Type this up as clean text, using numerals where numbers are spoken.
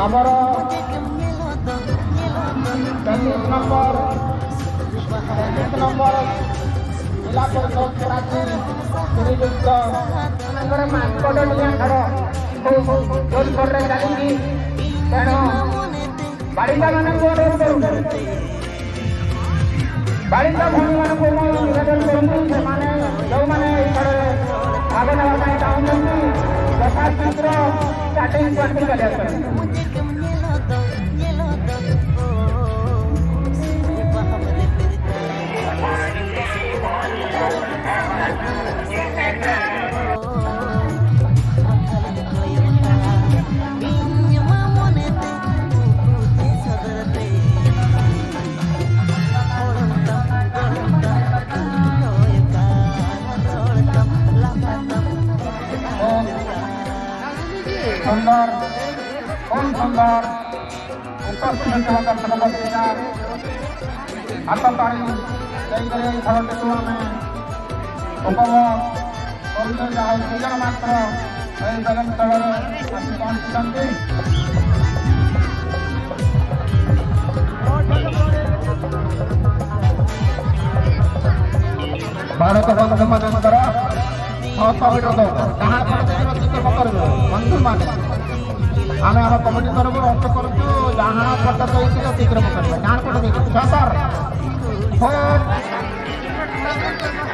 ଆମର 33 ନମ୍ବର ଜିଲ୍ଲା ପରିଷଦ ପ୍ରାର୍ଥୀ ନିଯୁକ୍ତ ତାଙ୍କର ମାଙ୍କଡ଼ ନିଆଁ ଠାର ଜୋରସୋରରେ ଚାଲିଛି। ତେଣୁ ବାଳିକାମାନଙ୍କୁ ଅନୁରୋଧ କରୁଛୁ, ବାଳିକା ଭଉଣୀମାନଙ୍କୁ ମୁଁ ନିବେଦନ କରୁଛି, ସେମାନେ ଯେଉଁମାନେ ଏହି ଖେଳରେ ଭାଗ ନେବା ପାଇଁ ଚାହୁଁଛନ୍ତି ଯଥାଶୀଘ୍ର ଷ୍ଟାର୍ଟିଂ ପଏଣ୍ଟକୁ ଚାଲି ଆସନ୍ତି। सुंदर बहुत सुंदर उपस्थित दर्शक बंधु हाथ ताड़ी खेल आम उपभोग कर जन मात्र जगन स्थल पहुंची भारत बंधु मानकर 600 मीटर दौड़ जहाँ अतिक्रम कर बंधु मान आम आम कमिटी तरफ रक्त करूँ जहाँ पट देती अतिक्रम कर जहाँ पट देती 600